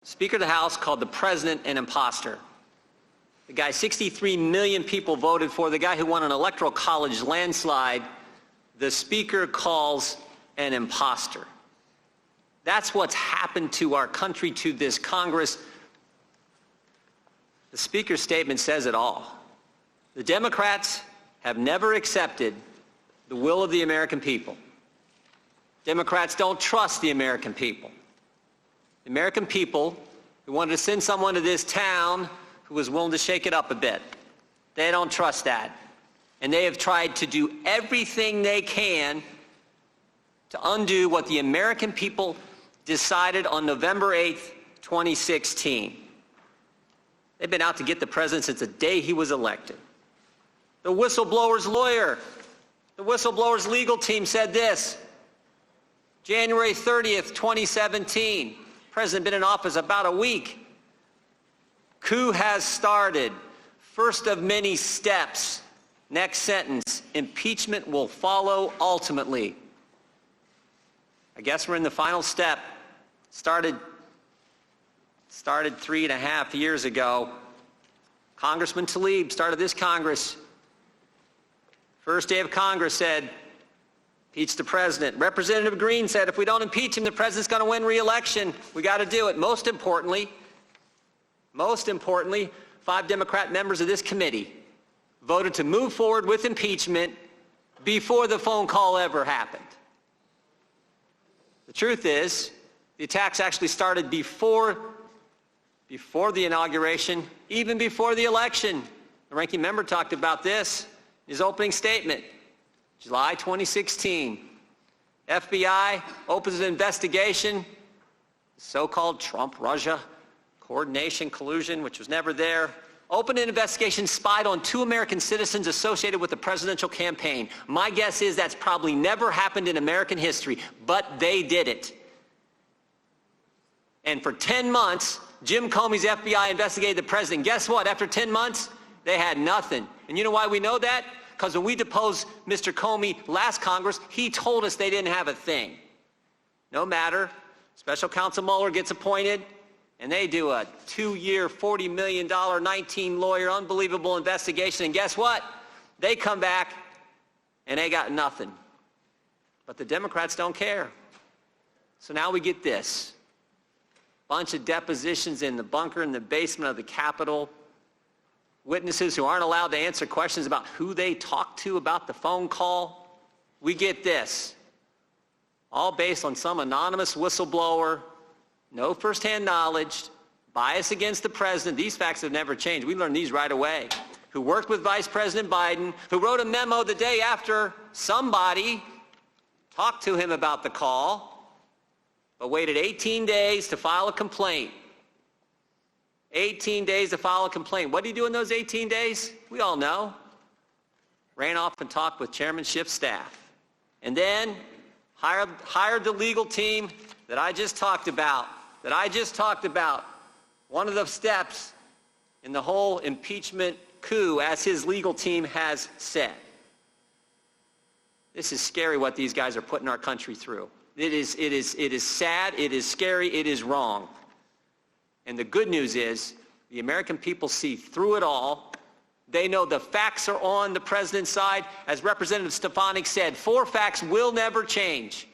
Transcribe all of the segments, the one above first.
Speaker of the House called the president an imposter. The guy 63 million people voted for, the guy who won an electoral college landslide, the speaker calls an imposter. That's what's happened to our country, to this Congress. The speaker's statement says it all. The Democrats have never accepted the will of the American people. Democrats don't trust the American people. The American people who wanted to send someone to this town who was willing to shake it up a bit, they don't trust that. And they have tried to do everything they can to undo what the American people decided on November 8th, 2016. They've been out to get the president since the day he was elected. The whistleblower's lawyer, the whistleblower's legal team said this, January 30th, 2017. President been in office about a week. Coup has started. First of many steps. Next sentence, impeachment will follow ultimately. I guess we're in the final step. Started 3.5 years ago. Congressman Tlaib started this Congress. First day of Congress said, impeach the president. Representative Green said, if we don't impeach him, the president's going to win re-election. We got to do it. Most importantly, 5 Democrat members of this committee voted to move forward with impeachment before the phone call ever happened. The truth is, the attacks actually started before the inauguration, even before the election. The ranking member talked about this in his opening statement. July 2016, FBI opens an investigation, so-called Trump-Russia coordination, collusion, which was never there. Opened an investigation, spied on 2 American citizens associated with the presidential campaign. My guess is that's probably never happened in American history, but they did it. And for 10 months, Jim Comey's FBI investigated the president. Guess what? After 10 months, they had nothing. And you know why we know that? Because when we deposed Mr. Comey last Congress, he told us they didn't have a thing. No matter, Special Counsel Mueller gets appointed, and they do a 2-year, $40 million, 19-lawyer, unbelievable investigation. And guess what? They come back, and they got nothing. But the Democrats don't care. So now we get this. Bunch of depositions in the bunker in the basement of the Capitol. Witnesses who aren't allowed to answer questions about who they talked to about the phone call. We get this. All based on some anonymous whistleblower, no firsthand knowledge, bias against the president. These facts have never changed. We learned these right away. Who worked with Vice President Biden, who wrote a memo the day after somebody talked to him about the call, but waited 18 days to file a complaint. 18 days to file a complaint. What did he do in those 18 days? We all know. Ran off and talked with chairmanship staff. And then hired the legal team that I just talked about. One of the steps in the whole impeachment coup, as his legal team has said. This is scary what these guys are putting our country through. It is sad, it is scary, it is wrong. And the good news is the American people see through it all. They know the facts are on the president's side. As Representative Stefanik said, 4 facts will never change.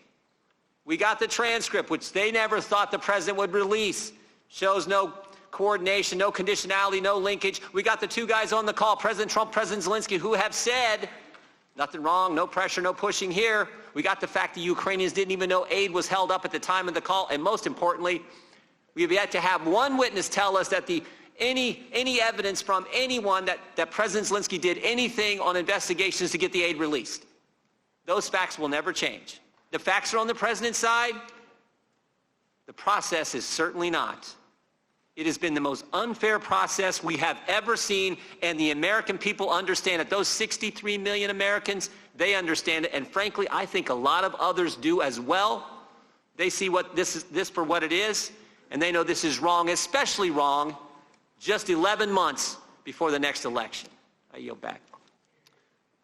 We got the transcript, which they never thought the president would release. Shows no coordination, no conditionality, no linkage. We got the 2 guys on the call, President Trump, President Zelensky, who have said, nothing wrong, no pressure, no pushing here. We got the fact the Ukrainians didn't even know aid was held up at the time of the call. And most importantly, we have yet to have one witness tell us that any evidence from anyone that President Zelensky did anything on investigations to get the aid released. Those facts will never change. The facts are on the president's side. The process is certainly not. It has been the most unfair process we have ever seen, and the American people understand it. Those 63 million Americans, they understand it, and frankly, I think a lot of others do as well. They see this for what it is, and they know this is wrong, especially wrong, just 11 months before the next election. I yield back.